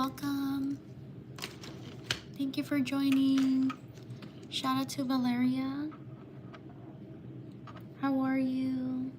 welcome. Thank you for joining. Shout out to Valeria. How are you?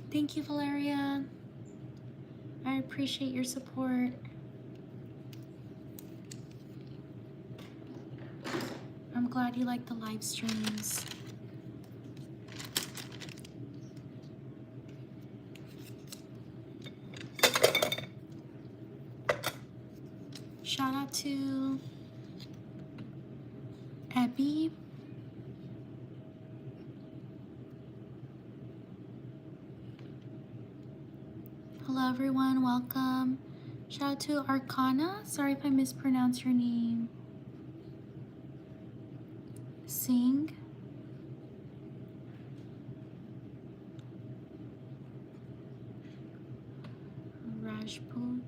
Thank you, Valeria. I appreciate your support. I'm glad you like the live streams. Shout out to Abby. Hello everyone, welcome. Shout out to Arcana. Sorry if I mispronounced your name. Sing. Rajput.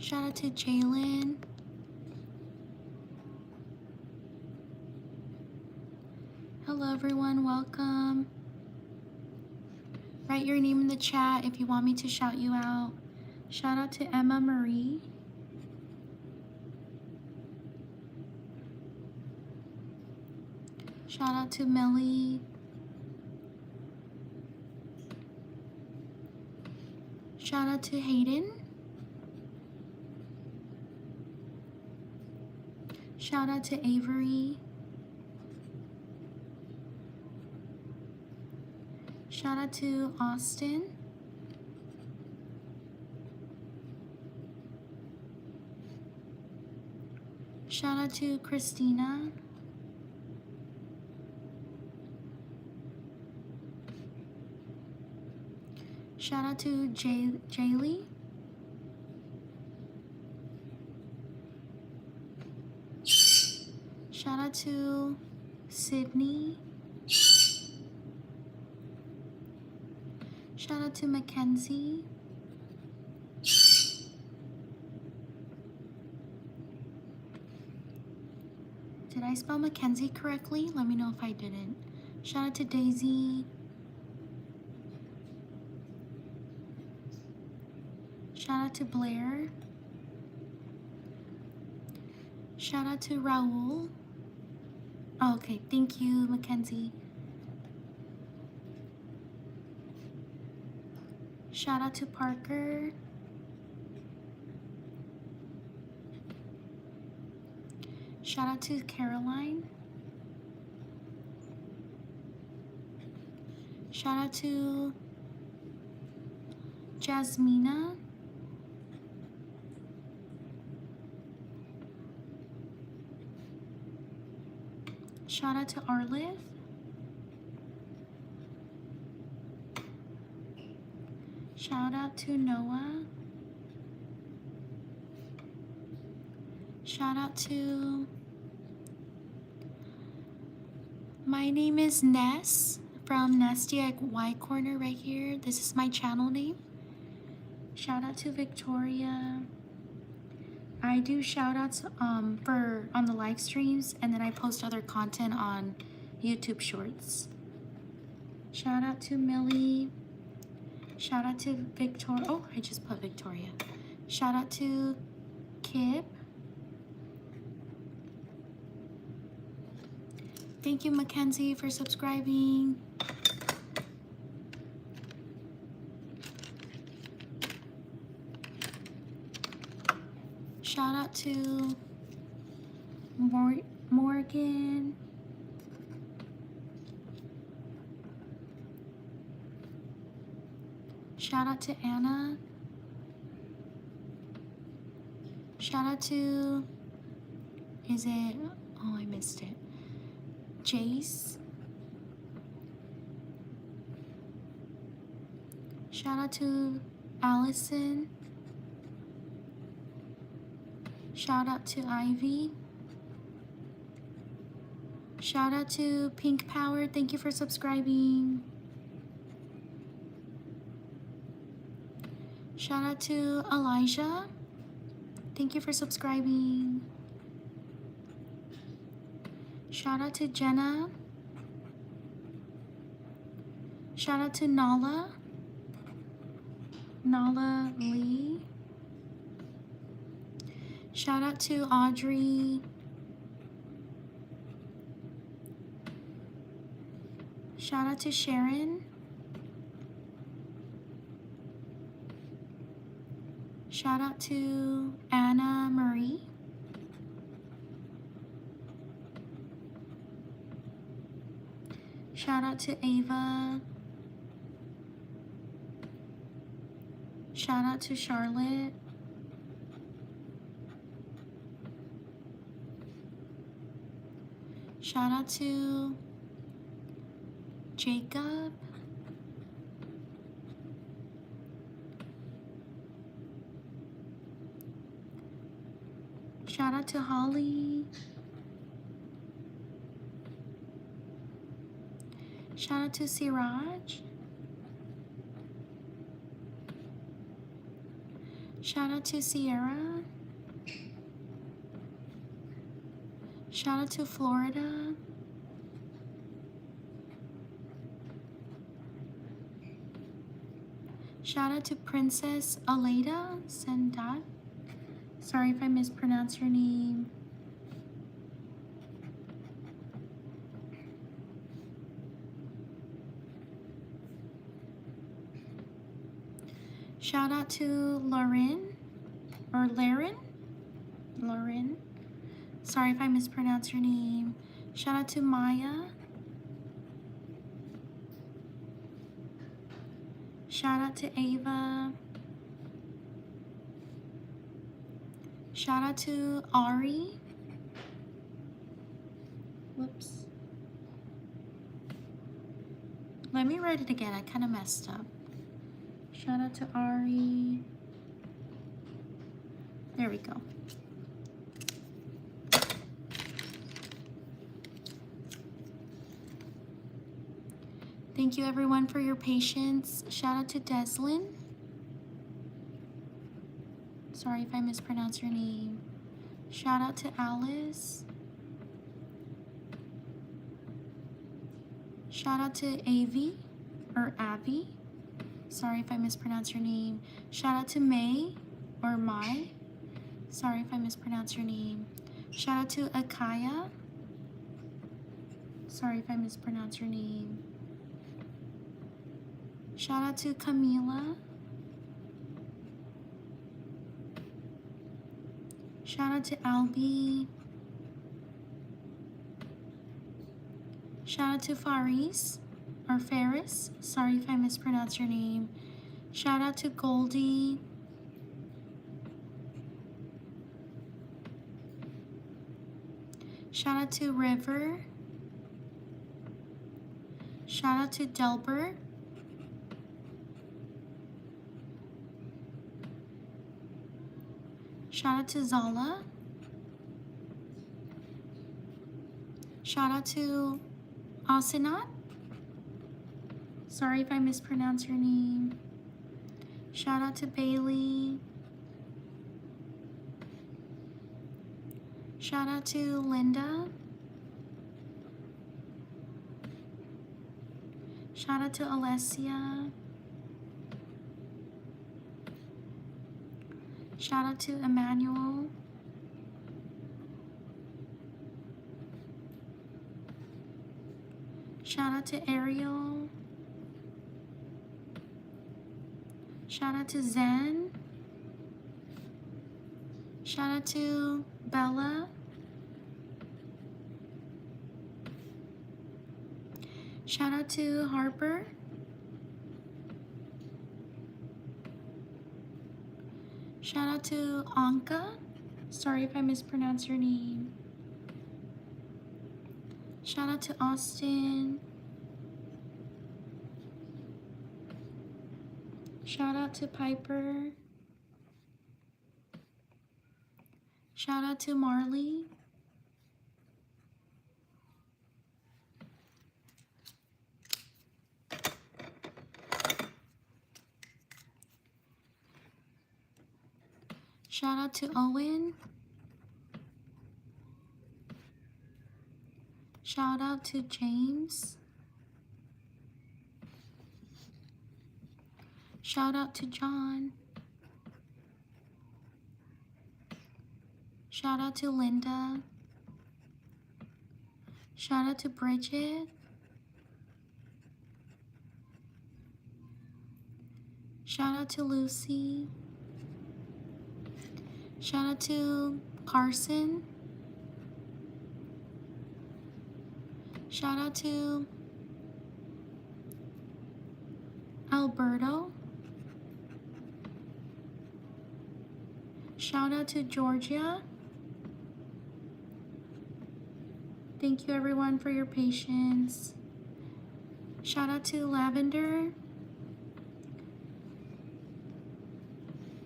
Shout out to Jalen. Hello everyone, welcome. Write your name in the chat if you want me to shout you out. Shout out to Emma Marie. Shout out to Millie. Shout out to Hayden. Shout out to Avery. Shout out to Austin. Shout out to Christina. Shout out to Jaylee. Shout out to Sydney. Shout out to Mackenzie. Did I spell Mackenzie correctly? Let me know if I didn't. Shout out to Daisy. Shout out to Blair. Shout out to Raul. Oh, okay, thank you, Mackenzie. Shout out to Parker. Shout out to Caroline. Shout out to Jasmina. Shout out to Arliv. Shout out to Noah. Shout out to... My name is Ness from NessDIYcorner right here. This is my channel name. Shout out to Victoria. I do shout outs on the live streams, and then I post other content on YouTube Shorts. Shout out to Millie. Shout out to Victoria. Oh, I just put Victoria. Shout out to Kip. Thank you, Mackenzie, for subscribing. Shout out to Morgan. Shout out to Anna. Shout out to, is it, oh, I missed it. Jace. Shout out to Allison. Shout out to Ivy. Shout out to Pink Power. Thank you for subscribing. Shout out to Elijah. Thank you for subscribing. Shout out to Jenna. Shout out to Nala. Nala Lee. Shout out to Audrey. Shout out to Sharon. Shout out to Anna Marie. Shout out to Ava. Shout out to Charlotte. Shout out to Jacob. Shout out to Holly. Shout out to Siraj. Shout out to Sierra. Shout out to Florida. Shout out to Princess Aleda Sendat. Sorry if I mispronounced your name. Shout out to Lauren, or Laren? Lauren. Sorry if I mispronounced your name. Shout out to Maya. Shout out to Ava. Shout out to Ari. Whoops. Let me write it again. I kind of messed up. Shout out to Ari. There we go. Thank you everyone for your patience. Shout out to Deslin. Sorry if I mispronounced your name. Shout out to Alice. Shout out to Avi, or Abby. Sorry if I mispronounced your name. Shout out to May, or Mai. Sorry if I mispronounced your name. Shout out to Akaya. Sorry if I mispronounced your name. Shout out to Camila. Shout out to Albie. Shout out to Faris, or Ferris. Sorry if I mispronounced your name. Shout out to Goldie. Shout out to River. Shout out to Delbert. Shout out to Zala. Shout out to Asinat. Sorry if I mispronounced your name. Shout out to Bailey. Shout out to Linda. Shout out to Alessia. Shout out to Emmanuel. Shout out to Ariel. Shout out to Zen. Shout out to Bella. Shout out to Harper. Shout out to Anka. Sorry if I mispronounced your name. Shout out to Austin. Shout out to Piper. Shout out to Marley. Shout out to Owen. Shout out to James. Shout out to John. Shout out to Linda. Shout out to Bridget. Shout out to Lucy. Shout out to Carson. Shout out to Alberto. Shout out to Georgia. Thank you everyone for your patience. Shout out to Lavender.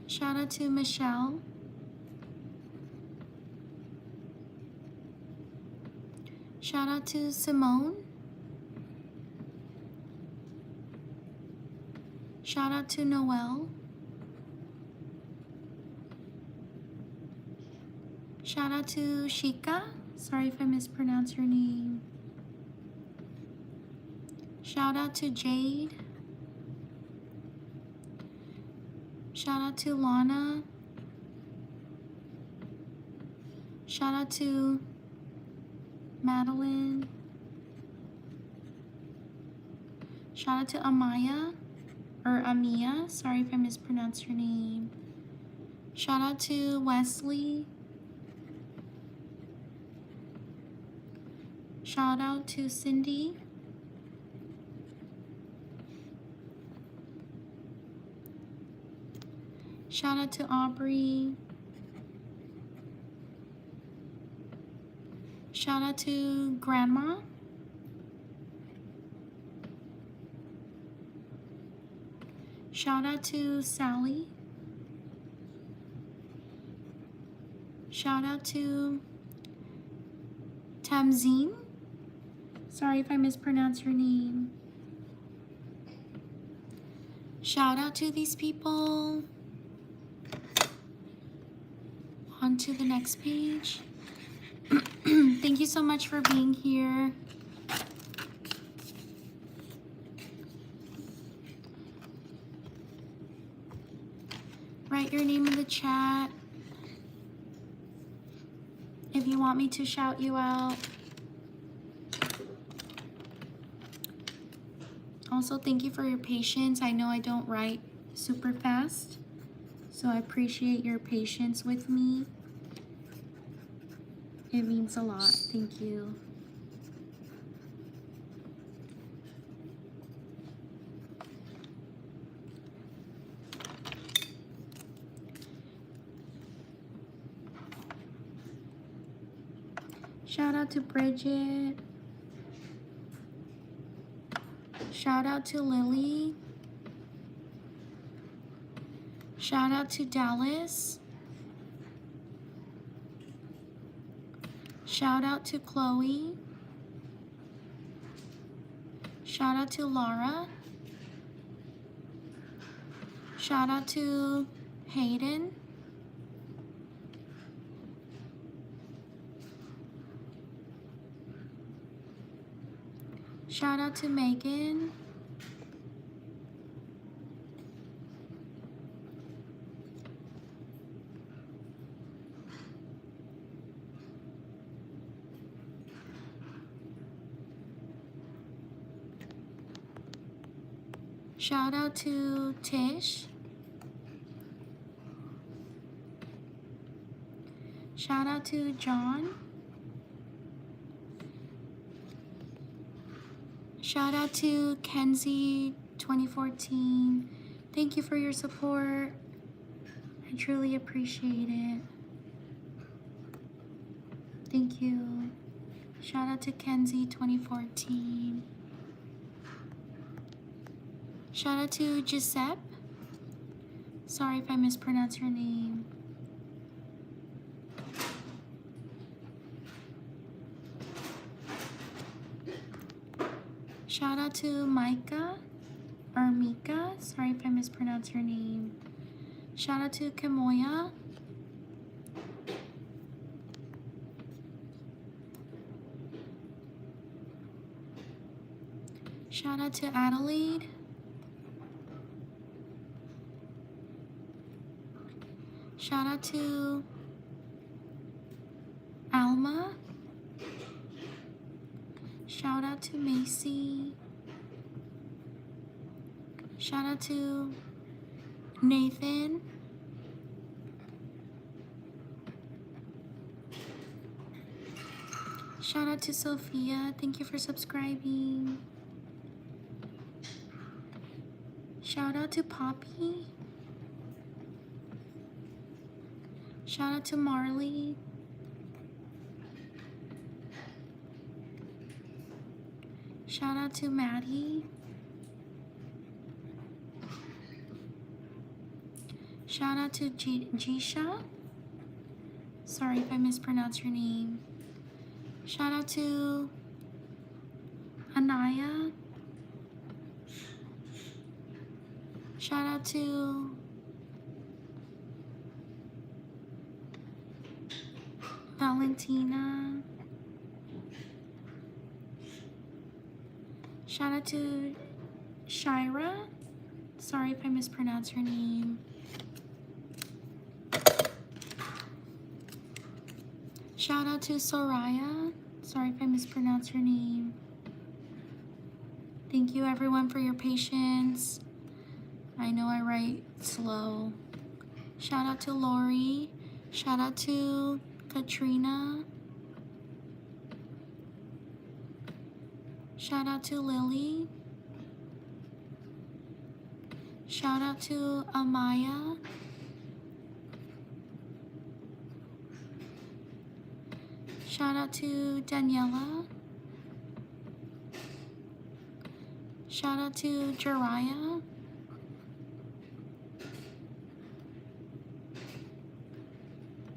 Shout out to Michelle. Shout out to Simone. Shout out to Noelle. Shout out to Shika. Sorry if I mispronounced your name. Shout out to Jade. Shout out to Lana. Shout out to Madeline. Shout out to Amaya, or Amia. Sorry if I mispronounced your name. Shout out to Wesley. Shout out to Cindy. Shout out to Aubrey. Shout out to Grandma. Shout out to Sally. Shout out to Tamzeen. Sorry if I mispronounced your name. Shout out to these people. On to the next page. Thank you so much for being here. Write your name in the chat if you want me to shout you out. Also, thank you for your patience. I know I don't write super fast, so I appreciate your patience with me. It means a lot. Thank you. Shout out to Bridget. Shout out to Lily. Shout out to Dallas. Shout out to Chloe. Shout out to Laura. Shout out to Hayden. Shout out to Megan. Shout out to Tish. Shout out to John. Shout out to Kenzie 2014. Thank you for your support. I I truly appreciate it. Thank you. Shout out to Kenzie 2014. Shout out to Giuseppe. Sorry if I mispronounce your name. Shout out to Micah or Mika. Sorry if I mispronounce your name. Shout out to Kamoya. Shout out to Adelaide. Shout out to Alma. Shout out to Macy. Shout out to Nathan. Shout out to Sophia. Thank you for subscribing. Shout out to Poppy. Shout out to Marley. Shout out to Maddie. Shout out to Jisha. Sorry if I mispronounce your name. Shout out to Anaya. Shout out to Valentina. Shout out to Shira. Sorry if I mispronounce your name. Shout out to Soraya. Sorry if I mispronounce your name. Thank you everyone for your patience. I know I write slow. Shout out to Lori. Shout out to Katrina. Shout out to Lily. Shout out to Amaya. Shout out to Daniela. Shout out to Jariah.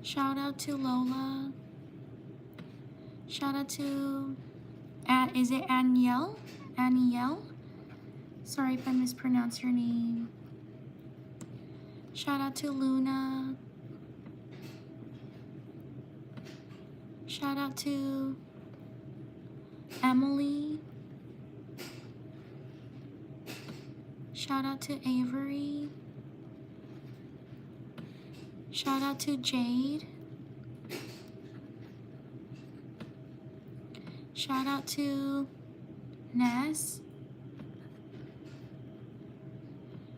Shout out to Lola. Shout out to, is it Aniel? Aniel? Sorry if I mispronounce your name. Shout out to Luna. Shout out to Emily. Shout out to Avery. Shout out to Jade. Shout out to Ness.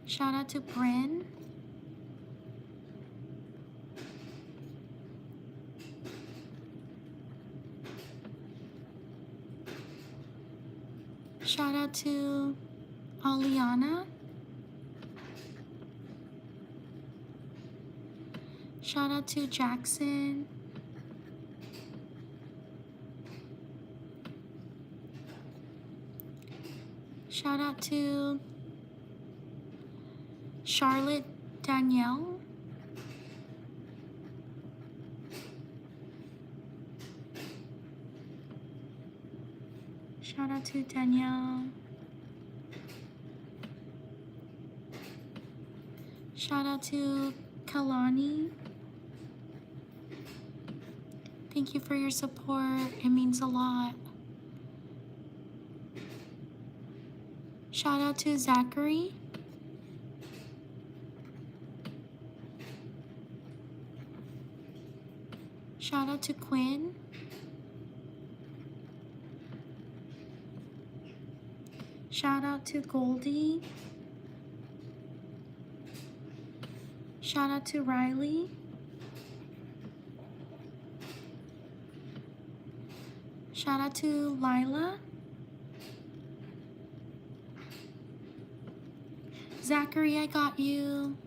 Shout out to Bryn. Shout out to Aliana. Shout out to Jackson. Shout out to Charlotte Danielle. Shout out to Danielle. Shout out to Kalani. Thank you for your support. It means a lot. Shout out to Zachary. Shout out to Quinn. Shout out to Goldie. Shout out to Riley. Shout out to Lila. Zachary, I got you.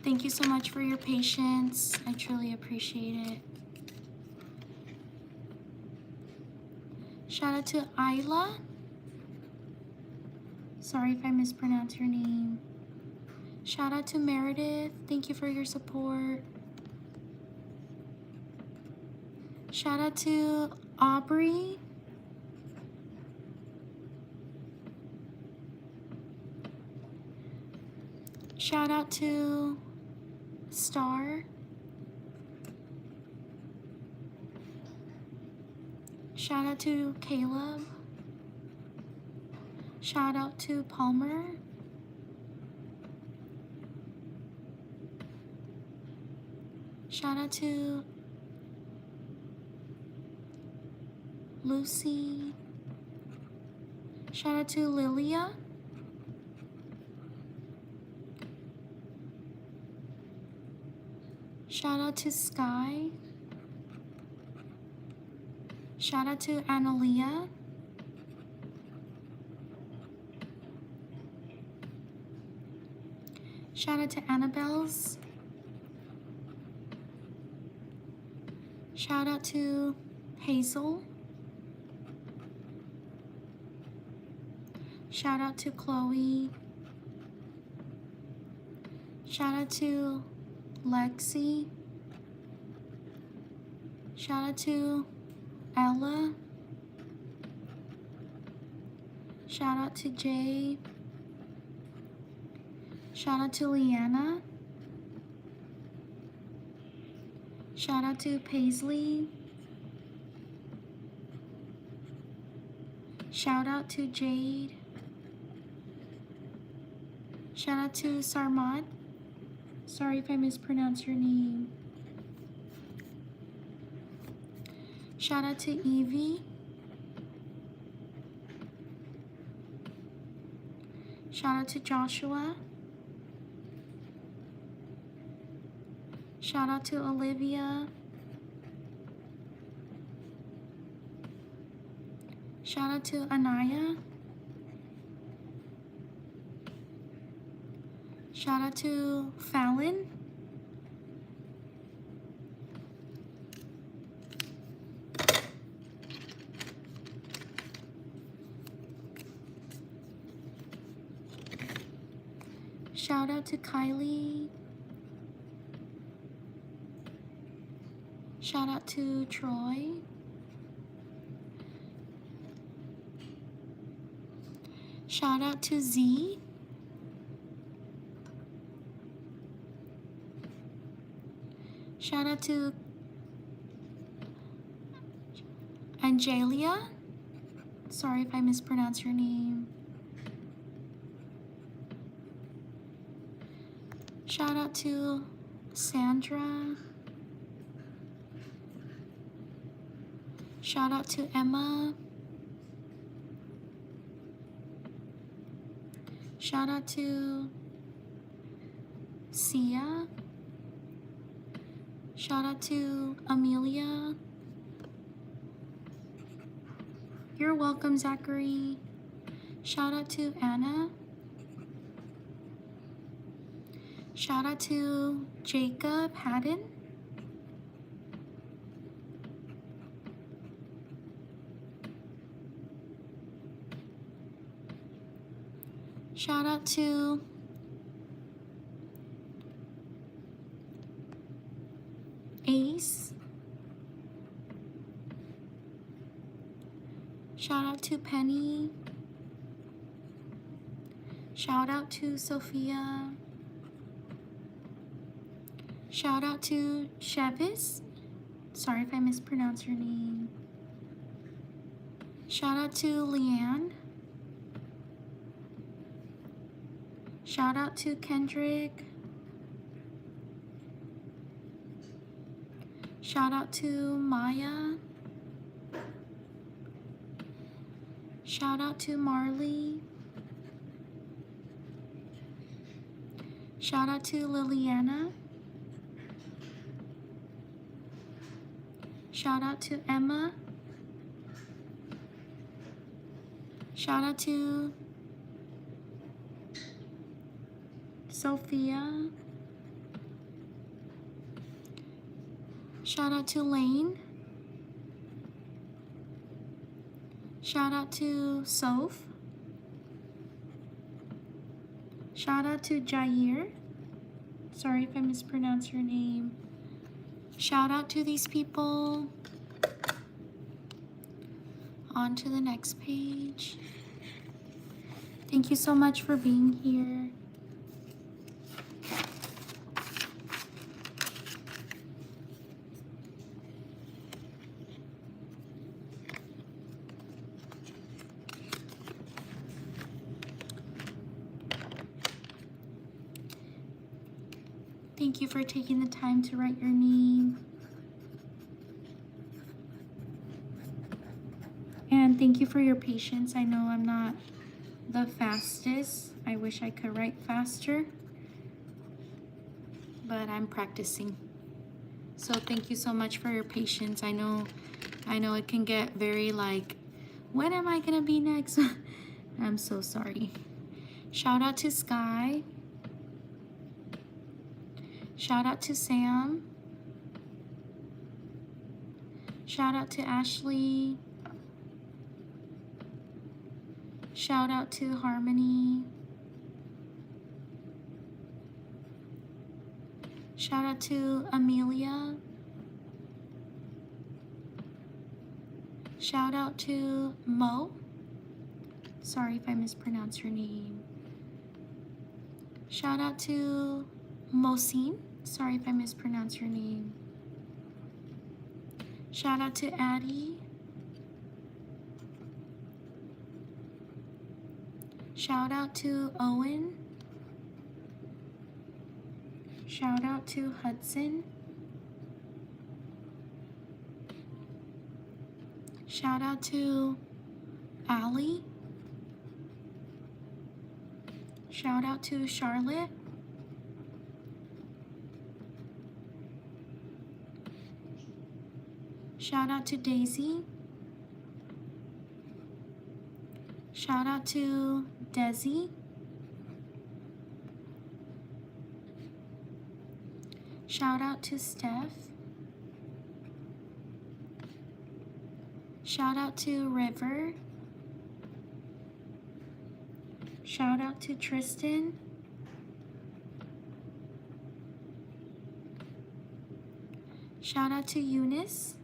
Thank you so much for your patience. I truly appreciate it. Shout out to Isla. Sorry if I mispronounce your name. Shout out to Meredith. Thank you for your support. Shout out to Aubrey. Shout out to Star. Shout out to Caleb. Shout out to Palmer. Shout out to Lucy. Shout out to Lilia. Shout out to Sky. Shout out to Analia. Shout out to Annabelle's. Shout out to Hazel. Shout out to Chloe. Shout out to Lexi. Shout out to Ella. Shout out to Jay. Shout out to Leanna. Shout out to Paisley. Shout out to Jade. Shout out to Sarmat. Sorry if I mispronounced your name. Shout out to Evie. Shout out to Joshua. Shout out to Olivia. Shout out to Anaya. Shout out to Fallon. Shout out to Kylie. Shout out to Troy. Shout out to Z. Shout out to Angelia. Sorry if I mispronounced your name. Shout out to Sandra. Shout out to Emma. Shout out to Sia. Shout out to Amelia. You're welcome, Zachary. Shout out to Anna. Shout out to Jacob Haddon. Shout out to Ace. Shout out to Penny. Shout out to Sophia. Shout out to Chevis. Sorry if I mispronounced your name. Shout out to Leanne. Shout out to Kendrick. Shout out to Maya. Shout out to Marley. Shout out to Liliana. Shout out to Emma. Shout out to Sophia. Shout out to Lane. Shout out to Soph. Shout out to Jair. Sorry if I mispronounce your name. Shout out to these people. On to the next page. Thank you so much for being here. Thank you for taking the time to write your name. And thank you for your patience. I know I'm not the fastest. I wish I could write faster, but I'm practicing. So thank you so much for your patience. I know it can get very like, when am I gonna be next? I'm so sorry. Shout out to Sky. Shout out to Sam. Shout out to Ashley. Shout out to Harmony. Shout out to Amelia. Shout out to Mo. Sorry if I mispronounce your name. Shout out to Mosin. Sorry if I mispronounce your name. Shout out to Addie. Shout out to Owen. Shout out to Hudson. Shout out to Allie. Shout out to Charlotte. Shout out to Daisy. Shout out to Desi. Shout out to Steph. Shout out to River. Shout out to Tristan. Shout out to Eunice.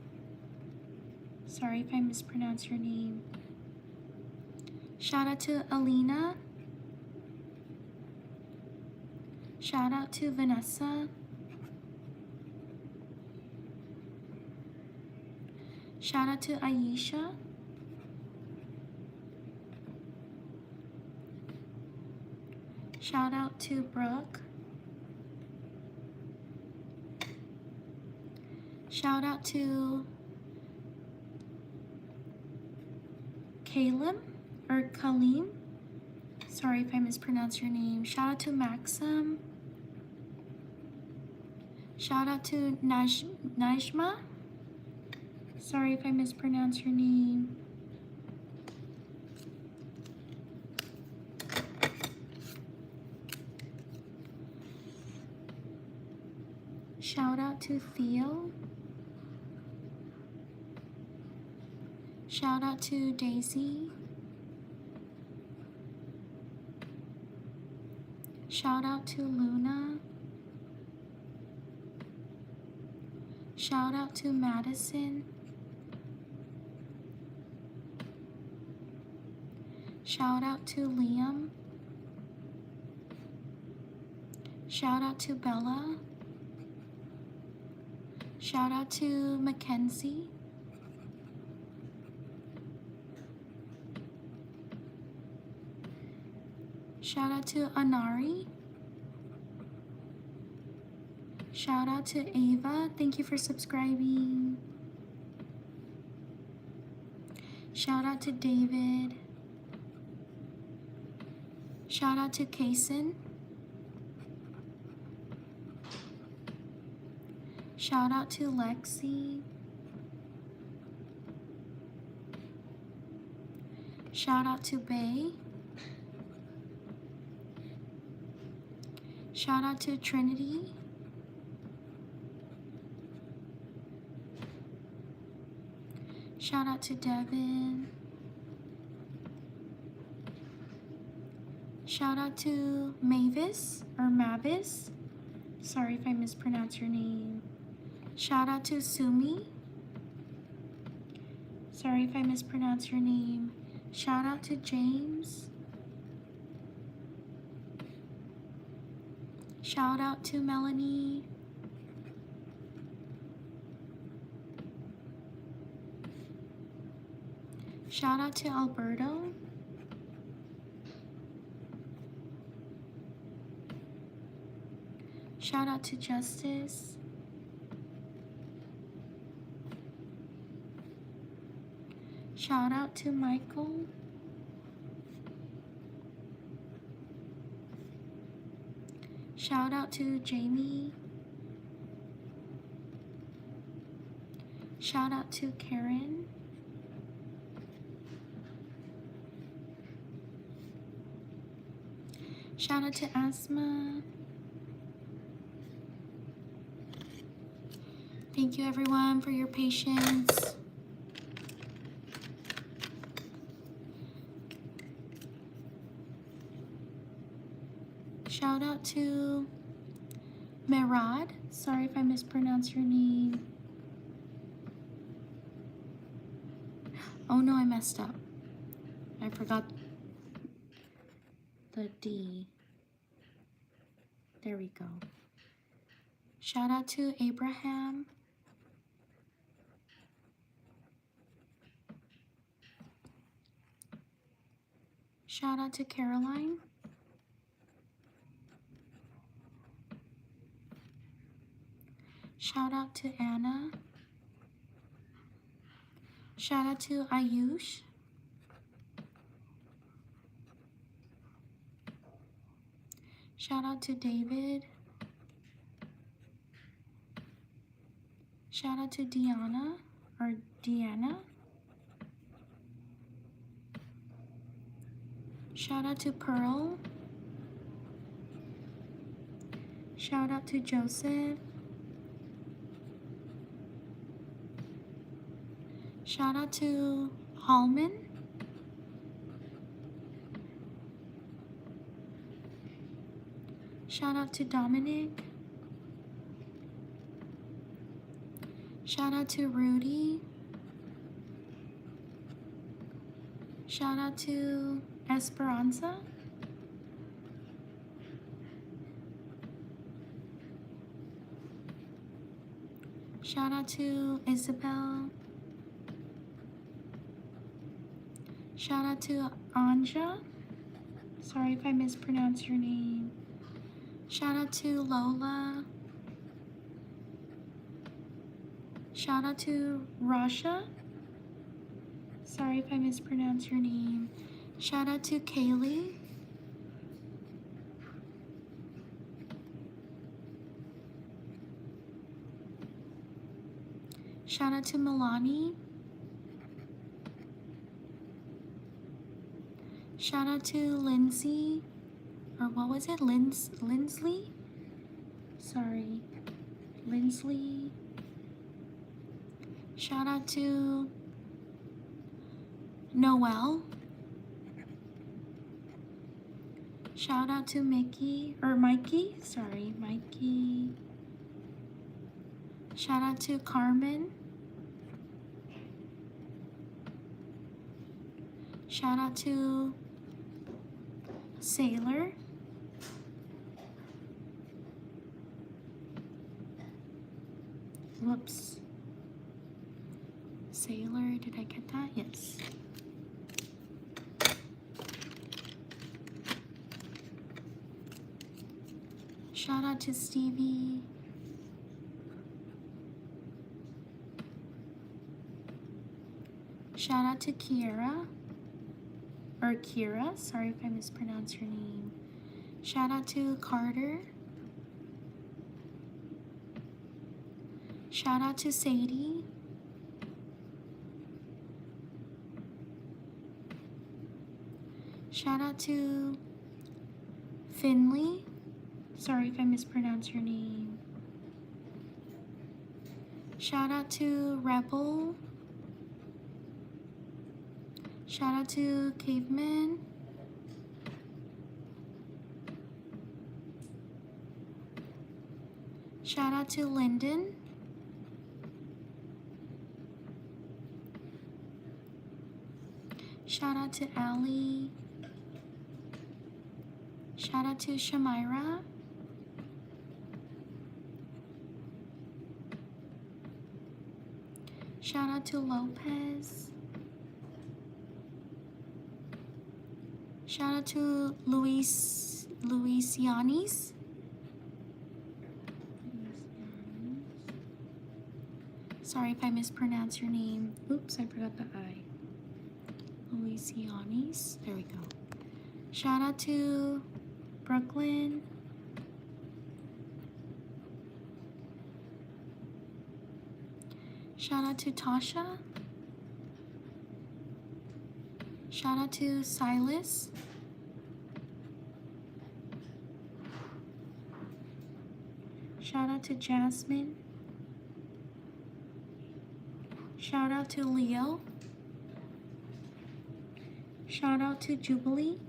Sorry if I mispronounce your name. Shout out to Alina. Shout out to Vanessa. Shout out to Aisha. Shout out to Brooke. Shout out to Caleb or Kaleem. Sorry if I mispronounce your name. Shout out to Maxim. Shout out to Najma. Sorry if I mispronounce your name. Shout out to Theo. Shout out to Daisy. Shout out to Luna. Shout out to Madison. Shout out to Liam. Shout out to Bella. Shout out to Mackenzie. Shout out to Anari. Shout out to Ava. Thank you for subscribing. Shout out to David. Shout out to Kason. Shout out to Lexi. Shout out to Bay. Shout out to Trinity. Shout out to Devin. Shout out to Mavis or Mavis. Sorry if I mispronounce your name. Shout out to Sumi. Sorry if I mispronounce your name. Shout out to James. Shout out to Melanie. Shout out to Alberto. Shout out to Justice. Shout out to Michael. Shout out to Jamie. Shout out to Karen. Shout out to Asma. Thank you everyone for your patience. Shout out to Merad. Sorry if I mispronounced your name. Oh no, I messed up. I forgot the D. There we go. Shout out to Abraham. Shout out to Caroline. Shout out to Anna. Shout out to Ayush. Shout out to David. Shout out to Deanna or Deanna. Shout out to Pearl. Shout out to Joseph. Shout out to Hallman. Shout out to Dominic. Shout out to Rudy. Shout out to Esperanza. Shout out to Isabel. Shout out to Anja. Sorry if I mispronounced your name. Shout out to Lola. Shout out to Rasha. Sorry if I mispronounced your name. Shout out to Kaylee. Shout out to Milani. Shout out to Lindsay. Or what was it? Lindsley? Sorry. Lindsley. Shout out to Noel. Shout out to Mickey, or Mikey, sorry, Mikey. Shout out to Carmen. Shout out to Sailor. Whoops. Sailor, did I get that? Yes. Shout out to Stevie. Shout out to Kiera. Or Kira, sorry if I mispronounced your name. Shout out to Carter. Shout out to Sadie. Shout out to Finley. Sorry if I mispronounced your name. Shout out to Rebel. Shout out to Caveman. Shout out to Lyndon. Shout out to Allie. Shout out to Shamira. Shout out to Lopez. Shout out to Luisianis. Sorry if I mispronounce your name. Oops, I forgot the I. Luisianis. There we go. Shout out to Brooklyn. Shout out to Tasha. Shout out to Silas. Shout out to Jasmine. Shout out to Leo. Shout out to Jubilee.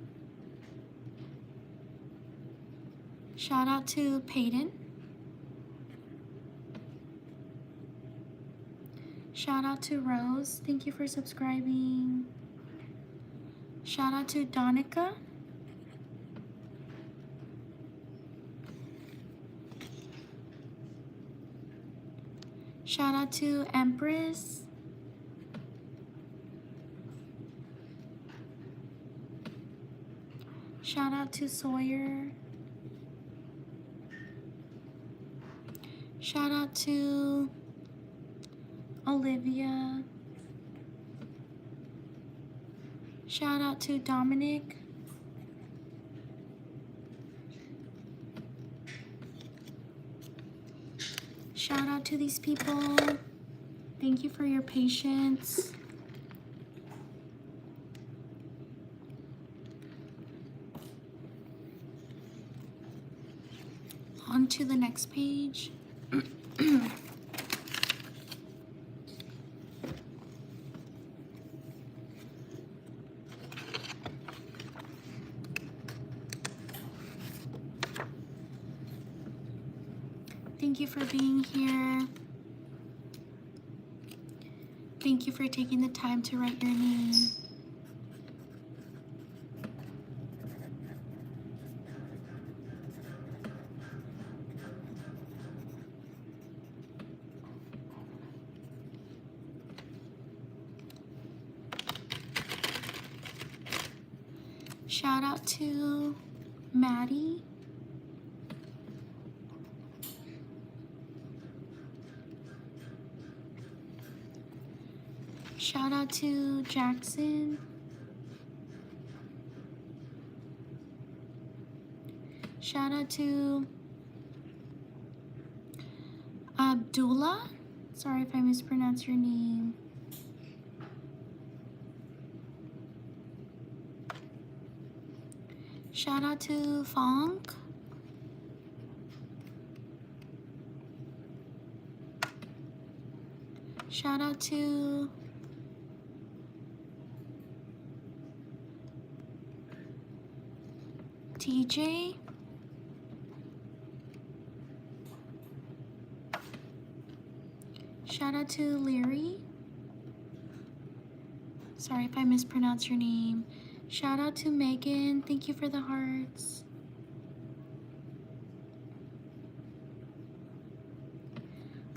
Shout out to Peyton. Shout out to Rose. Thank you for subscribing. Shout out to Donica. Shout out to Empress. Shout out to Sawyer. Shout out to Olivia. Shout out to Dominic. Shout out to these people. Thank you for your patience. On to the next page. Thank you for being here. Thank you for taking the time to write your name. Shout out to Maddie. Shout out to Jackson. Shout out to Abdullah. Sorry if I mispronounce your name. Shout out to Fong. Shout out to TJ. Shout out to Leary. Sorry if I mispronounce your name. Shout out to Megan. Thank you for the hearts.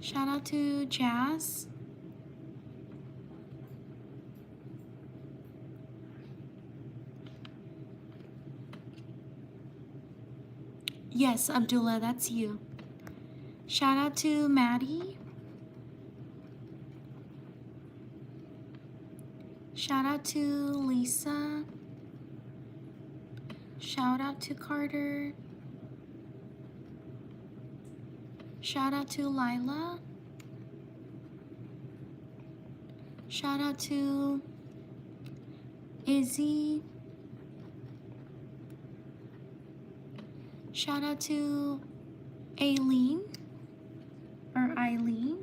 Shout out to Jazz. Yes, Abdullah, that's you. Shout out to Maddie. Shout out to Lisa. Shout out to Carter. Shout out to Lila. Shout out to Izzy. Shout out to Aileen or Eileen.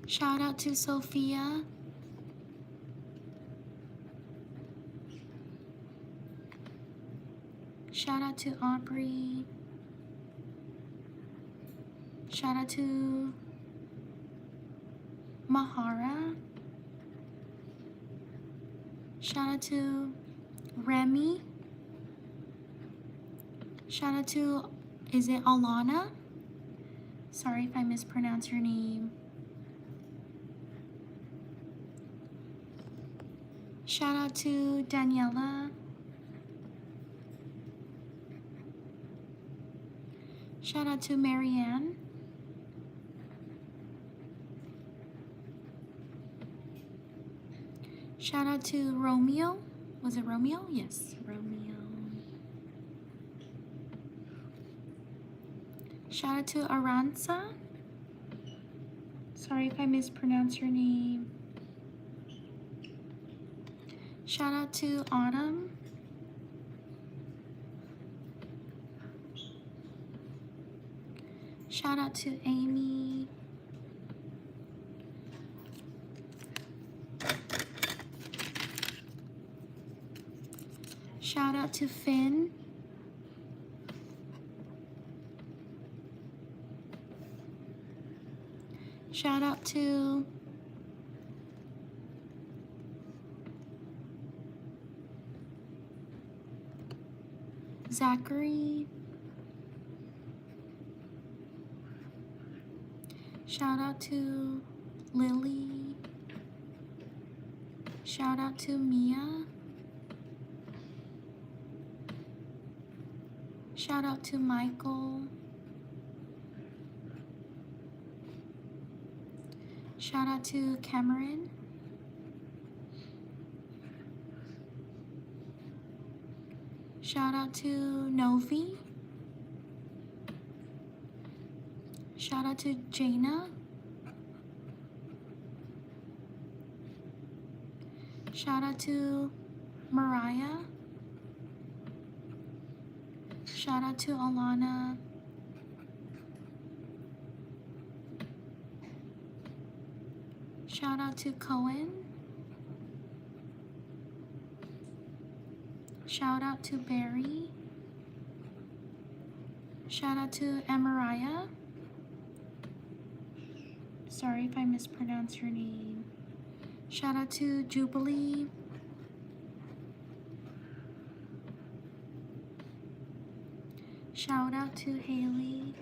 Shout out to Sophia. out to Aubrey. Shout out to Mahara. Shout out to Remy. Shout out to, is it Alana? Sorry if I mispronounce your name. Shout out to Daniela. Shout out to Marianne. Shout out to Romeo. Was it Romeo? Yes, Romeo. Shout out to Aranza. Sorry if I mispronounce your name. Shout out to Autumn. Shout out to Amy. Shout out to Finn. Shout out to Zachary. Shout out to Lily. Shout out to Mia. Shout out to Michael. Shout out to Cameron. Shout out to Novi. Shout out to Jaina. Shout out to Mariah. Shout out to Alana. Shout out to Cohen. Shout out to Barry. Shout out to Amariah. Sorry if I mispronounce your name. Shout out to Jubilee. Shout out to Haley.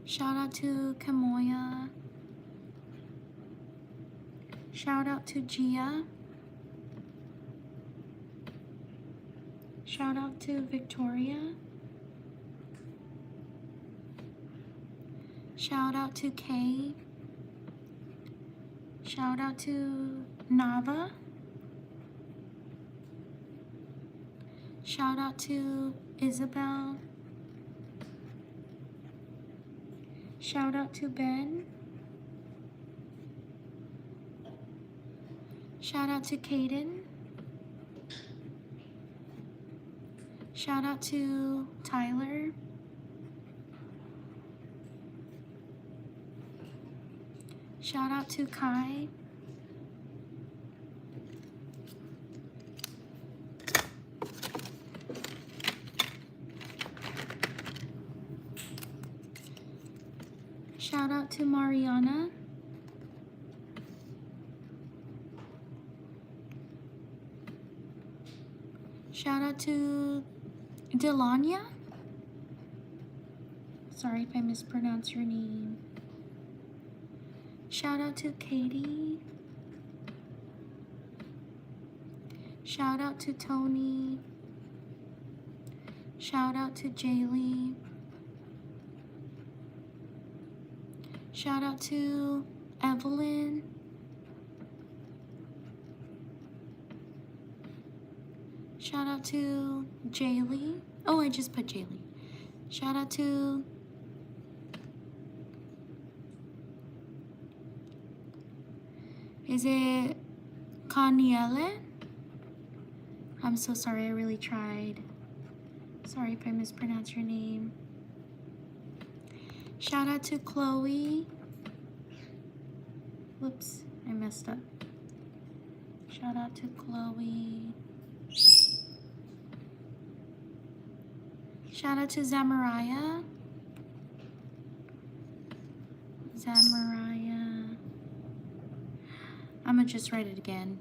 Shout out to Kamoya. Shout out to Gia. Shout out to Victoria. Shout out to Kay. Shout out to Nava. Shout out to Isabel. Shout out to Ben. Shout out to Kaden. Shout out to Tyler. Shout out to Kai. Shout out to Mariana. Shout out to Delania. Sorry if I mispronounce your name. Shout out to Katie. Shout out to Tony. Shout out to Jaylee. Shout out to Evelyn. Shout out to Jaylee. Oh, I just put Jaylee. Shout out to is it Kaniele? I'm so sorry, I really tried. Sorry if I mispronounced your name. Shout out to Chloe. Whoops, I messed up. Shout Shout out to Chloe. Shout out to Zamariah. Zamariah. I'm gonna just write it again.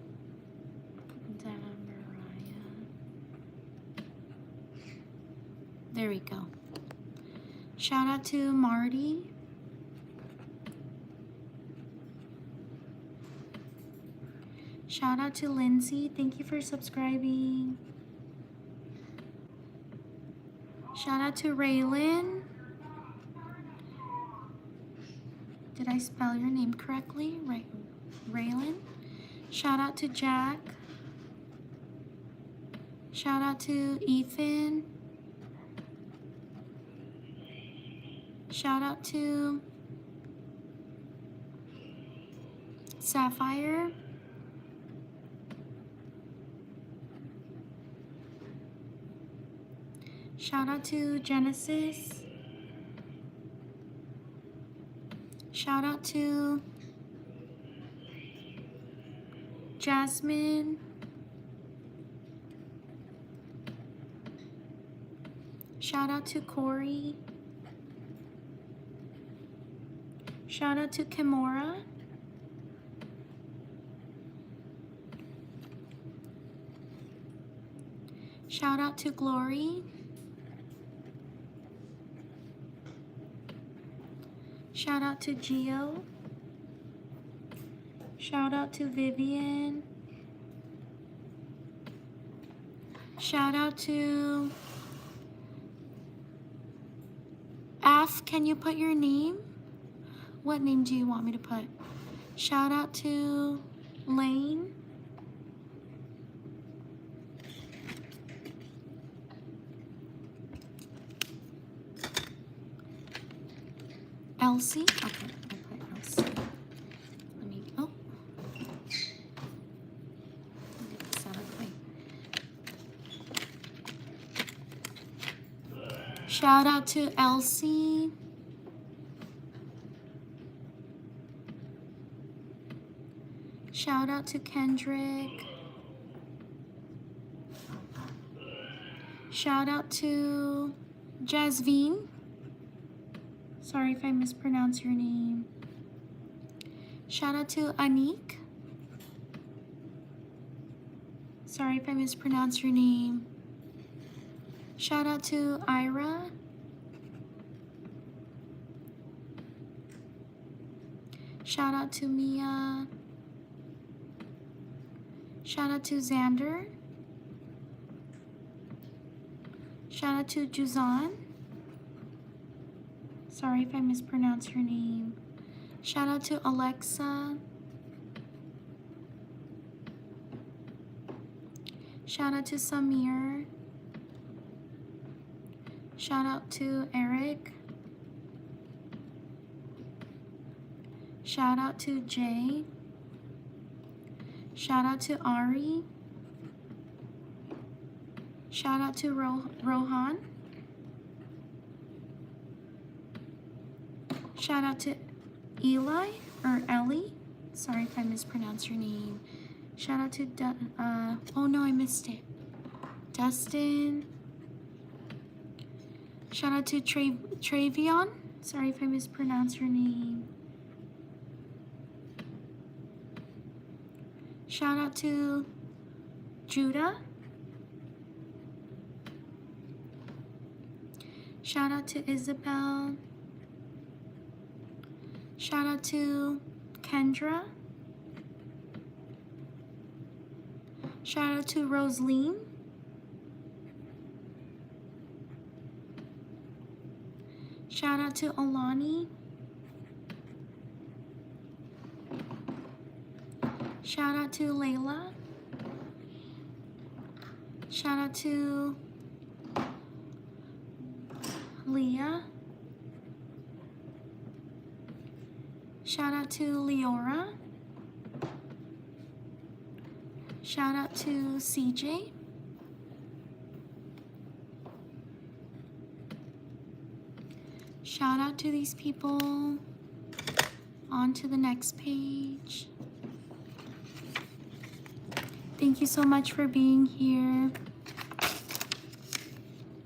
Zamariah. There we go. Shout out to Marty. Shout out to Lindsay. Thank you for subscribing. Shout out to Raylan. Did I spell your name correctly? Right, Raylan. Shout out to Jack. Shout out to Ethan. Shout out to Sapphire. Shout out to Genesis. Shout out to Jasmine. Shout out to Corey. Shout out to Kimora. Shout out to Glory. Shout out to Gio. Shout out to Vivian. Shout out to F. Can you put your name? What name do you want me to put? Shout out to Lane. Elsie. Okay, I'll put Elsie. Let me, oh. Get this out of the way. Shout out to Elsie. Shout out to Kendrick. Shout out to Jasvine. Sorry if I mispronounce your name. Shout out to Anik. Sorry if I mispronounce your name. Shout out to Ira. Shout out to Mia. Shout out to Xander. Shout out to Juzan. Sorry if I mispronounce your name. Shout out to Alexa. Shout out to Samir. Shout out to Eric. Shout out to Jay. Shout out to Ari. Shout out to Rohan. Shout out to Eli or Ellie. Sorry if I mispronounced your name. Shout out to oh no, I missed it. Dustin. Shout out to Travion. Sorry if I mispronounced your name. Shout out to Judah. Shout out to Isabel. Shout out to Kendra. Shout out to Rosaline. Shout out to Alani. Shout out to Layla. Shout out to Leah. Shout out to Leora. Shout out to CJ. Shout out to these people. On to the next page. Thank you so much for being here.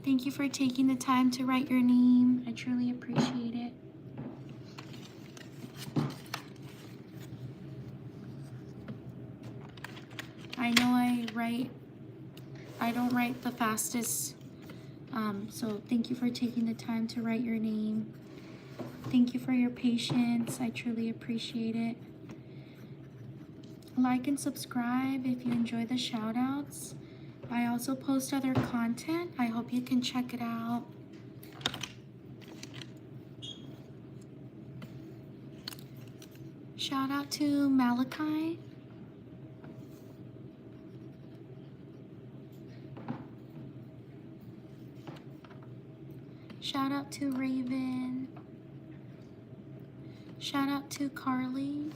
Thank you for taking the time to write your name. I truly appreciate it. I know I don't write the fastest, so thank you for taking the time to write your name. Thank you for your patience. I truly appreciate it. Like and subscribe if you enjoy the shout outs. I also post other content. I hope you can check it out. Shout out to Malachi. Shout out to Raven. Shout out to Carly.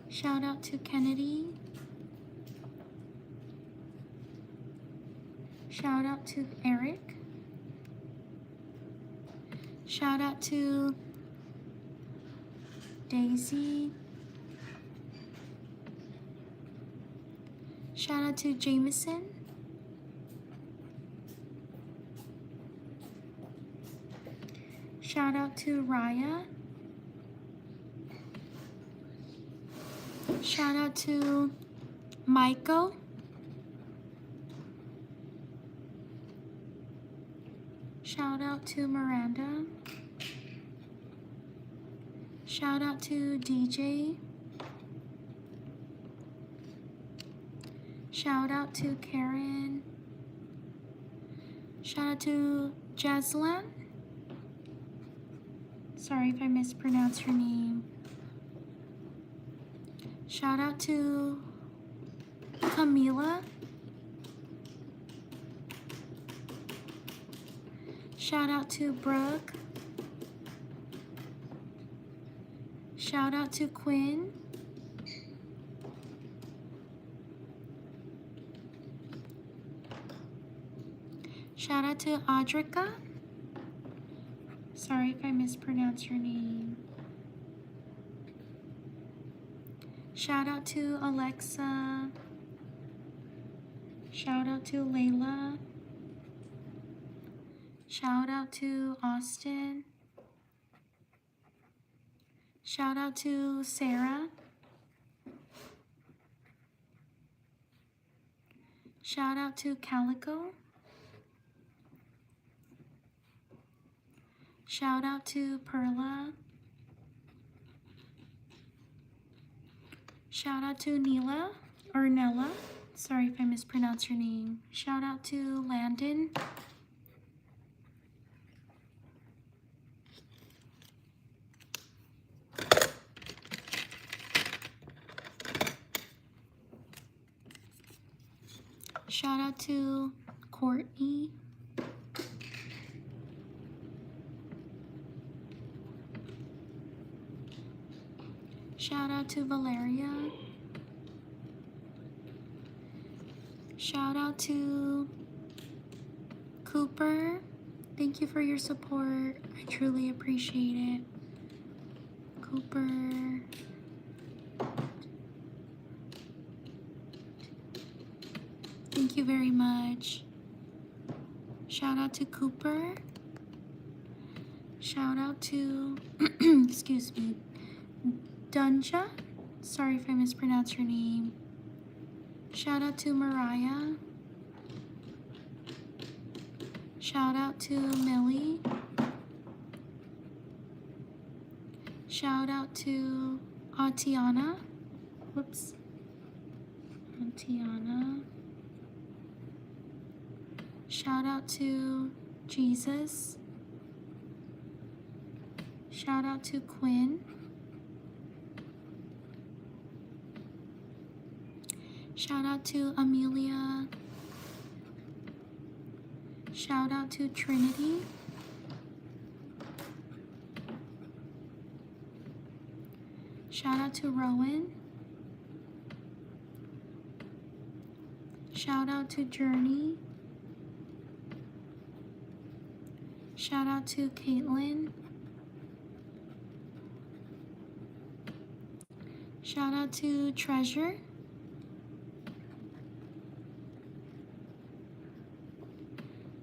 Shout out to Kennedy. Shout out to Eric. Shout out to Daisy. Shout out to Jameson. Shout out to Raya. Shout out to Michael. Shout out to Miranda. Shout out to DJ. Shout out to Karen. Shout out to Jaslan. Sorry if I mispronounced her name. Shout out to Camila. Shout out to Brooke. Shout out to Quinn. Shout out to Audrica. Sorry if I mispronounced your name. Shout out to Alexa. Shout out to Layla. Shout out to Austin. Shout out to Sarah. Shout out to Calico. Shout out to Perla. Shout out to Neela or Nella. Sorry if I mispronounced your name. Shout out to Landon. Shout out to Courtney. Shout out to Valeria. Shout out to Cooper. Thank you for your support. I truly appreciate it. Cooper. Thank you very much. Shout out to Cooper. Shout out to, excuse me, Dunja. Sorry if I mispronounced your name. Shout out to Mariah. Shout out to Millie. Shout out to Atiana. Whoops. Atiana. Shout out to Jesus. Shout out to Quinn. Shout out to Amelia. Shout out to Trinity. Shout out to Rowan. Shout out to Journey. Shout out to Caitlin. Shout out to Treasure.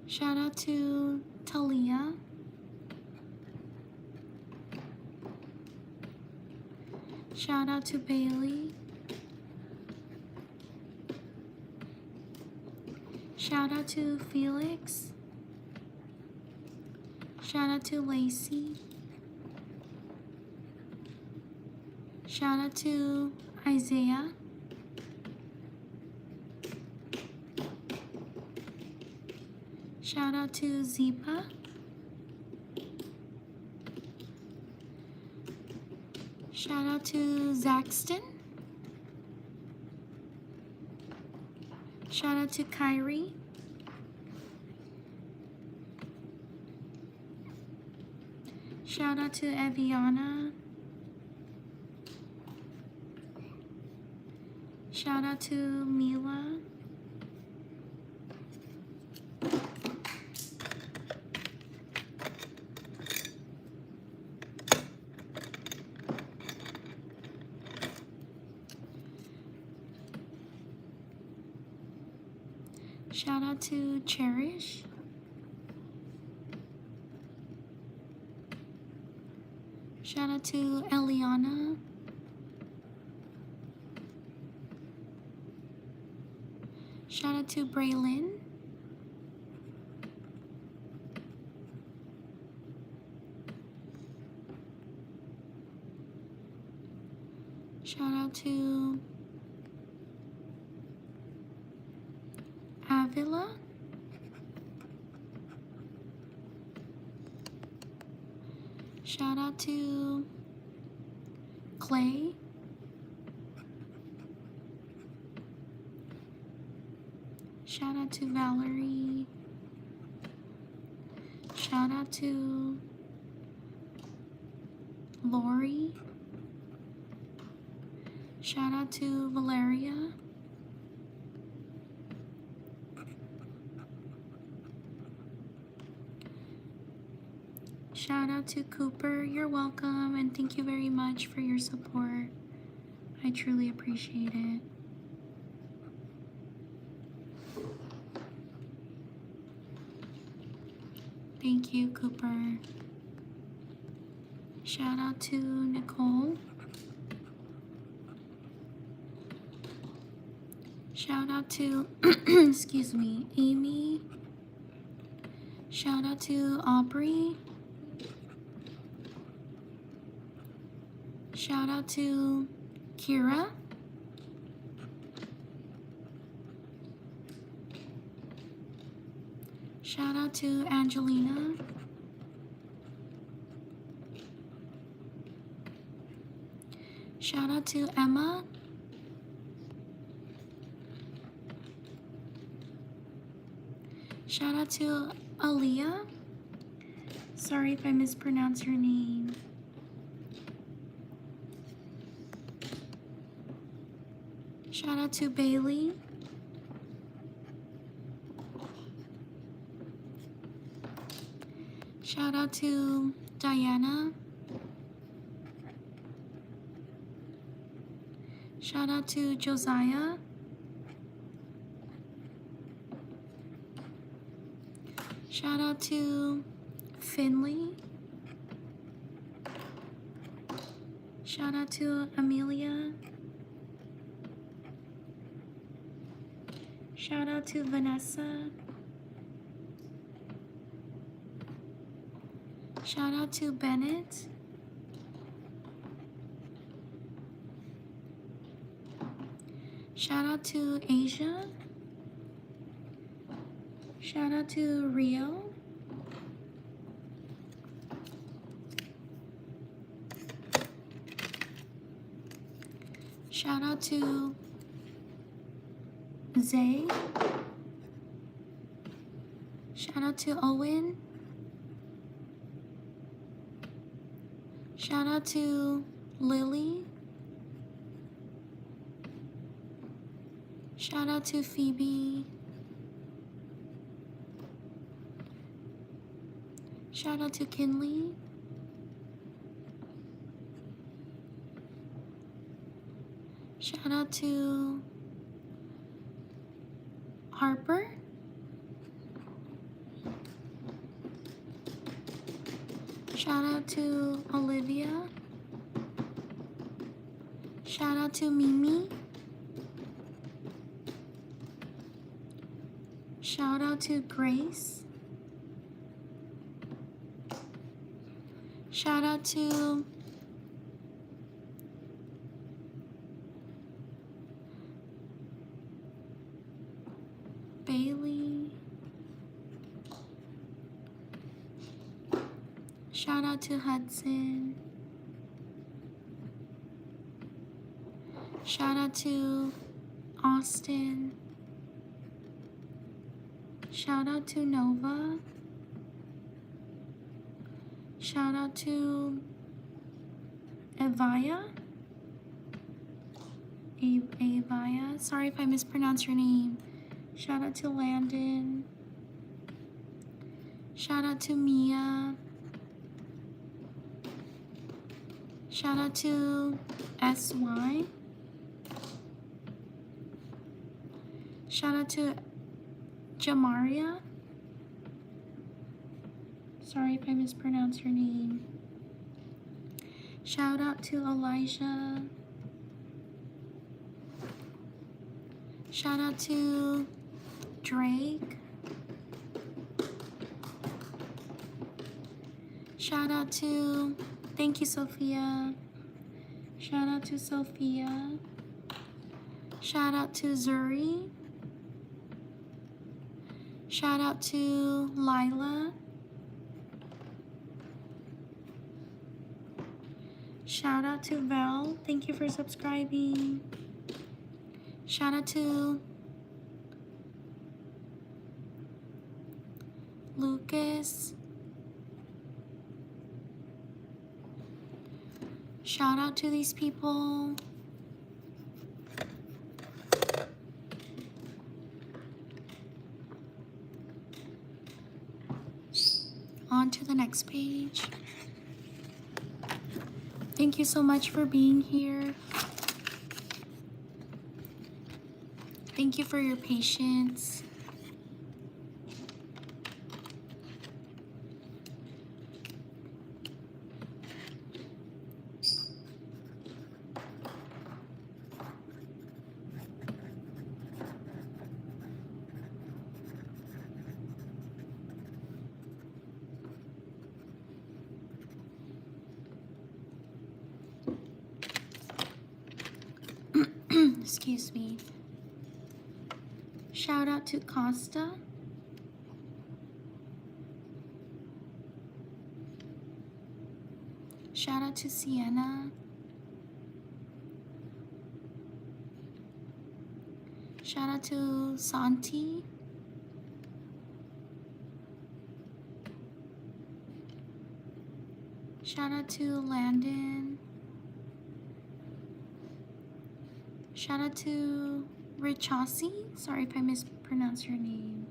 Shout out to Talia. Shout out to Bailey. Shout out to Felix. Shout out to Lacey. Shout out to Isaiah. Shout out to Zipa. Shout out to Zaxton. Shout out to Kyrie. Shout out to Eviana. Shout out to Mila. Shout out to Cherish. Shout out to Eliana. Shout out to Braylon. Shout out to Avila. Shout out to Clay. Shout out to Valerie. Shout out to Lori. Shout out to Valeria. Shout out to Cooper. You're welcome, and thank you very much for your support. I truly appreciate it. Thank you, Cooper. Shout out to Nicole. Shout out to, excuse me, Amy. Shout out to Aubrey. Shout out to Kira. Shout out to Angelina. Shout out to Emma. Shout out to Aaliyah. Sorry if I mispronounce your name. Shout out to Bailey. Shout out to Diana. Shout out to Josiah. Shout out to Finley. Shout out to Amelia. Shout out to Vanessa. Shout out to Bennett. Shout out to Asia. Shout out to Rio. Shout out to Zay. Shout out to Owen. Shout out to Lily. Shout out to Phoebe. Shout out to Kinley. Shout out to Harper. Shout out to Olivia. Shout out to Mimi. Shout out to Grace. Shout out to Bailey. Shout out to Hudson. Shout out to Austin. Shout out to Nova. Shout out to Evaya. Evaya. Sorry if I mispronounced your name. Shout out to Landon. Shout out to Mia. Shout out to SY. Shout out to Jamaria. Sorry if I mispronounced your name. Shout out to Elijah. Shout out to Drake. Shout out to, thank you, Sophia. Shout out to Sophia. Shout out to Zuri. Shout out to Lila. Shout out to Val. Thank you for subscribing. Shout out to Lucas. Shout out to these people. On to the next page. Thank you so much for being here. Thank you for your patience. Excuse me. Shout out to Costa. Shout out to Sienna. Shout out to Santi. Shout out to Landon. Shout out to Richasi. Sorry if I mispronounced your name.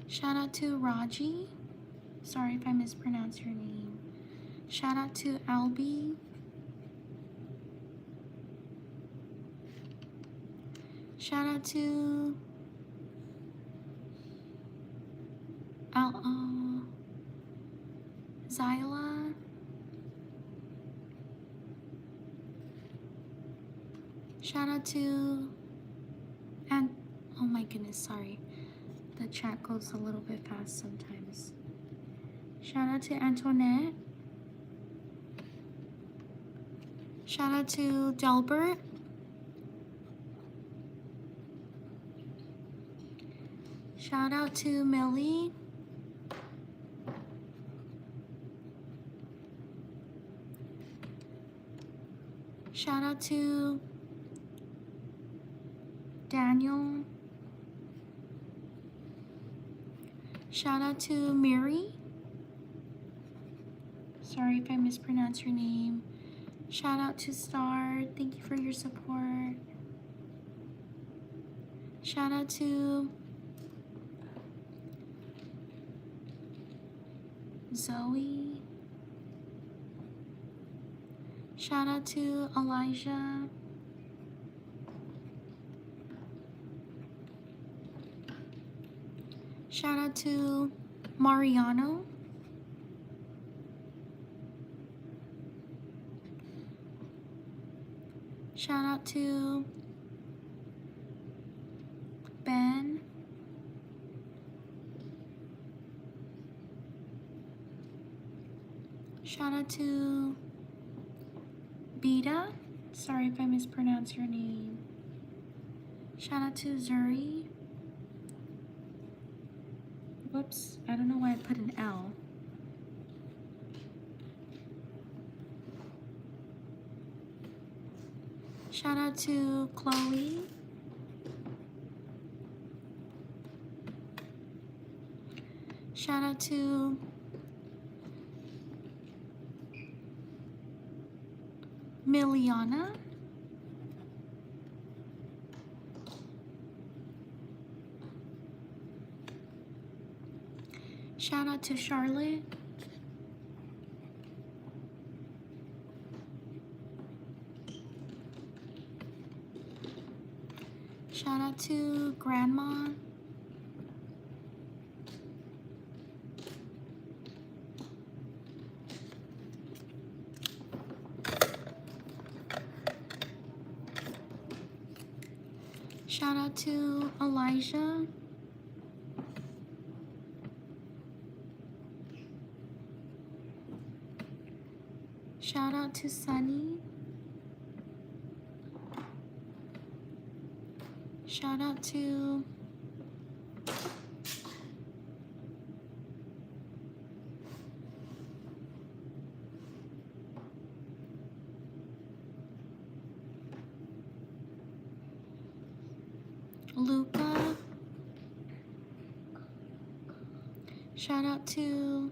Shout out to Raji. Sorry if I mispronounced your name. Shout out to Albie. Shout out to Zyla. Shout out to, and oh my goodness, sorry. The chat goes a little bit fast sometimes. Shout out to Antoinette. Shout out to Delbert. Shout out to Millie. Shout out to Daniel. Shout out to Mary. Sorry if I mispronounced your name. Shout out to Star. Thank you for your support. Shout out to Zoe. Shout out to Elijah. Shout out to Mariano. Shout out to Ben. Shout out to Beta. Sorry if I mispronounce your name. Shout out to Zuri. Whoops, I don't know why I put an L. Shout out to Chloe. Shout out to Miliana. Shout out to Charlotte. Shout out to Grandma. Shout out to Elijah. Shout out to Sunny. Shout out to Luca. Shout out to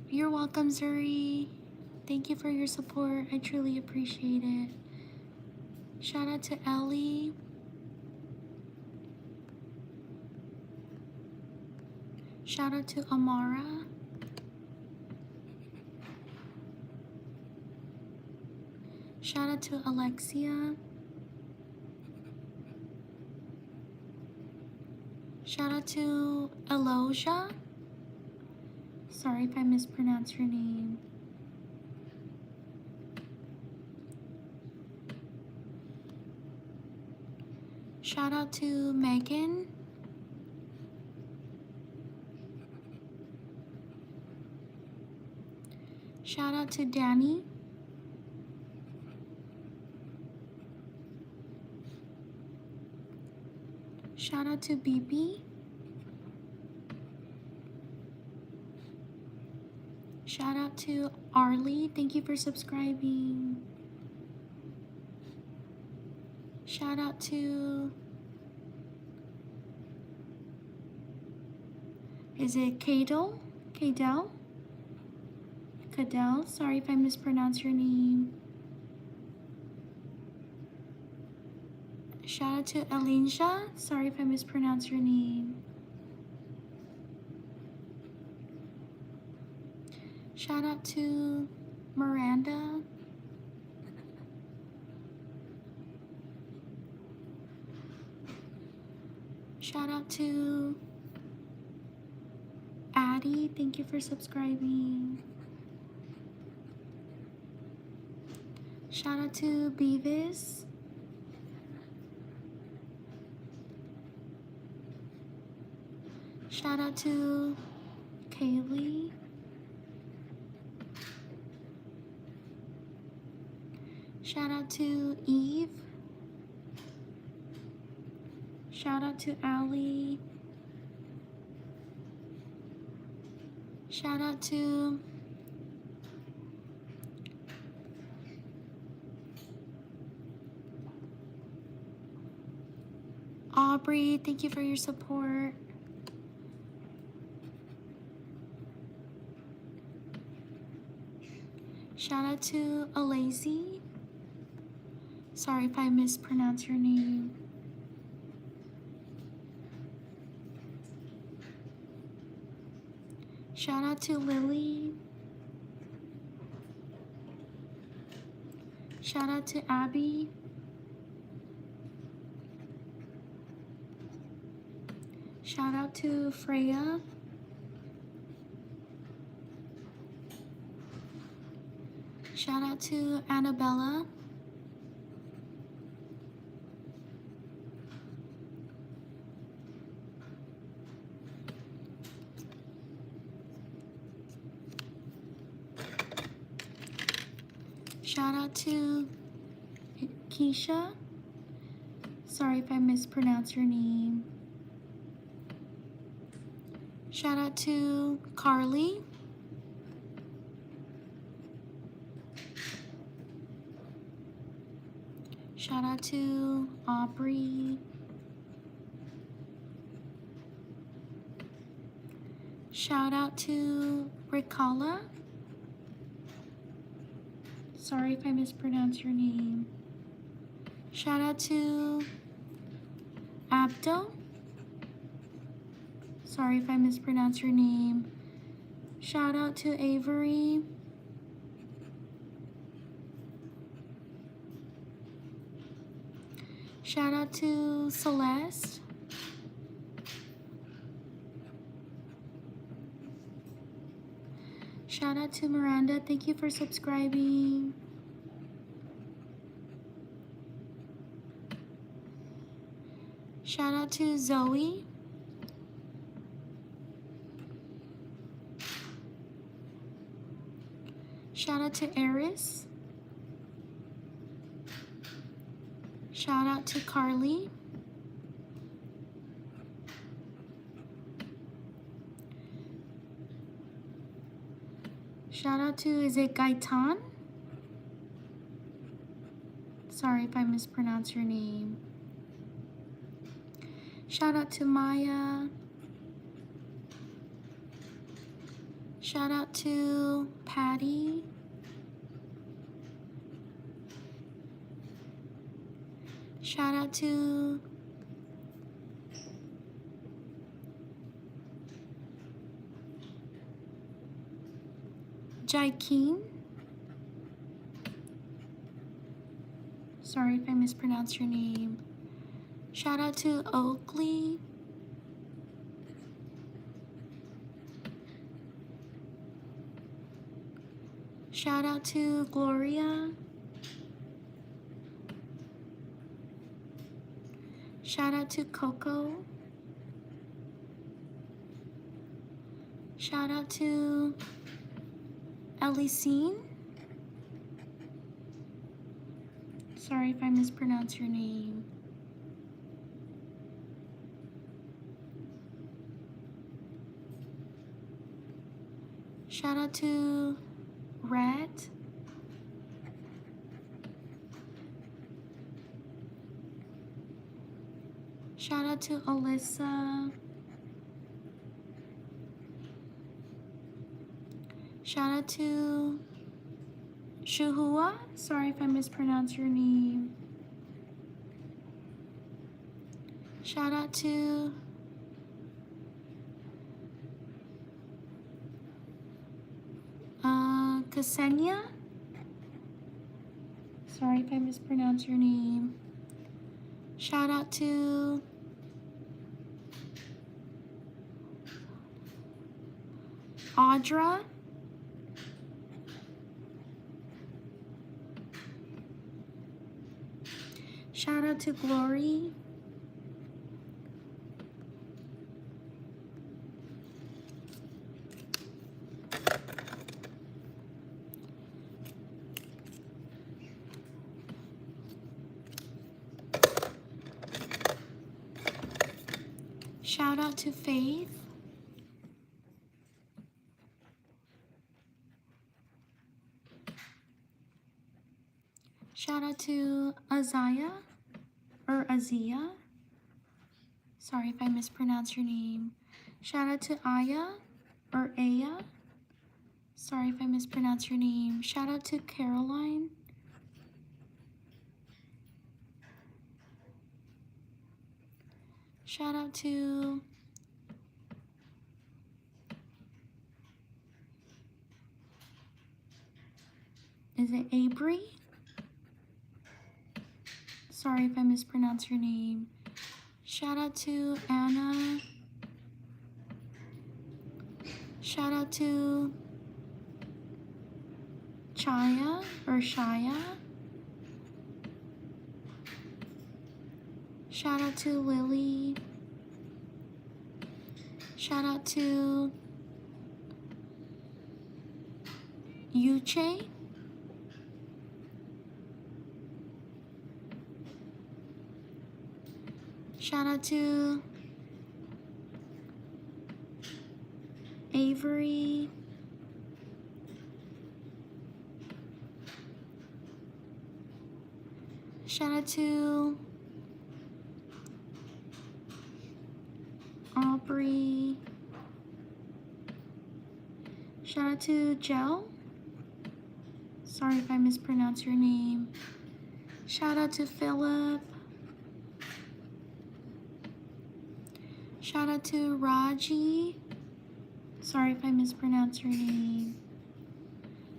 You're welcome, Zuri. Thank you for your support. I truly appreciate it. Shout out to Ellie. Shout out to Amara. Shout out to Alexia. Shout out to Elosia. Sorry if I mispronounce your name. Shout out to Megan. Shout out to Danny. Shout out to BB. Shout out to Arlie. Thank you for subscribing. Shout out to, is it Cadell? Cadell? Cadell? Sorry if I mispronounce your name. Shout out to Alinsha. Sorry if I mispronounce your name. Shout out to Miranda. Shout out to Addie. Thank you for subscribing. Shout out to Beavis. Shout out to Kaylee. Shout out to Eve. Shout out to Allie. Shout out to Aubrey. Thank you for your support. Shout out to Alazy. Sorry if I mispronounce your name. Shout out to Lily. Shout out to Abby. Shout out to Freya. Shout out to Annabella. Shout out to Keisha. Sorry if I mispronounce your name. Shout out to Carly. Shout out to Aubrey. Shout out to Ricala. Sorry if I mispronounce your name. Shout out to Abdo. Sorry if I mispronounce your name. Shout out to Avery. Shout out to Celeste. Shout out to Miranda. Thank you for subscribing. Shout out to Zoe. Shout out to Eris. Shout out to Carly. Shout out to, is it Gaitan? Sorry if I mispronounce your name. Shout out to Maya. Shout out to Patty. Shout out to Jaikeen. Sorry if I mispronounced your name. Shout out to Oakley. Shout out to Gloria. Shout out to Coco. Shout out to Elisine. Sorry if I mispronounce your name. Shout out to Rat. Shout out to Alyssa. Shout out to Shuhua. Sorry if I mispronounced your name. Shout out to Ksenia. Sorry if I mispronounced your name. Shout out to Audra. Shout out to Glory. Shout out to Faith. Shout out to Azaya or Azia. Sorry if I mispronounced your name. Shout out to Aya or Aya. Sorry if I mispronounced your name. Shout out to Caroline. Shout out to is it Abri? Sorry if I mispronounce your name. Shout out to Anna. Shout out to Chaya or Shaya. Shout out to Lily. Shout out to Yuche. Shout out to Avery. Shout out to Aubrey. Shout out to Jel. Sorry if I mispronounce your name. Shout out to Philip. Shout out to Raji. Sorry if I mispronounce your name.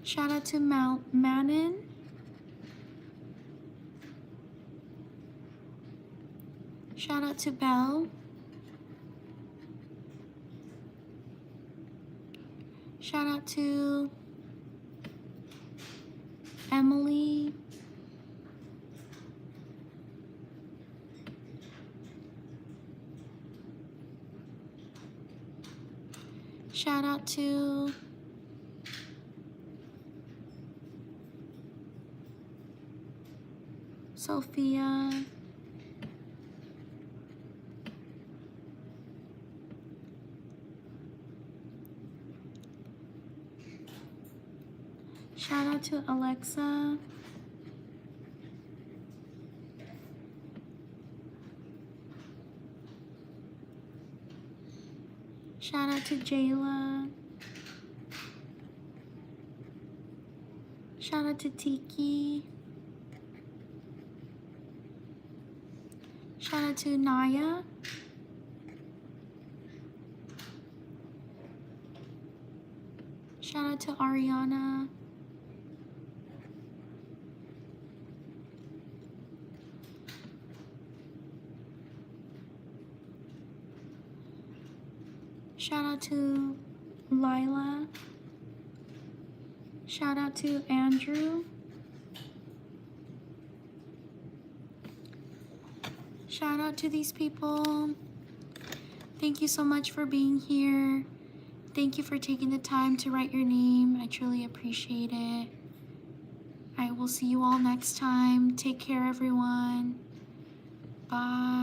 Shout out to Manon. Shout out to Belle. Shout out to Emily. Shout out to Sophia. Shout out to Alexa. Shout out to Jayla. Shout out to Tiki. Shout out to Naya. Shout out to Ariana. Shout out to Lila. Shout out to Andrew. Shout out to these people. Thank you so much for being here. Thank you for taking the time to write your name. I truly appreciate it. I will see you all next time. Take care, everyone. Bye.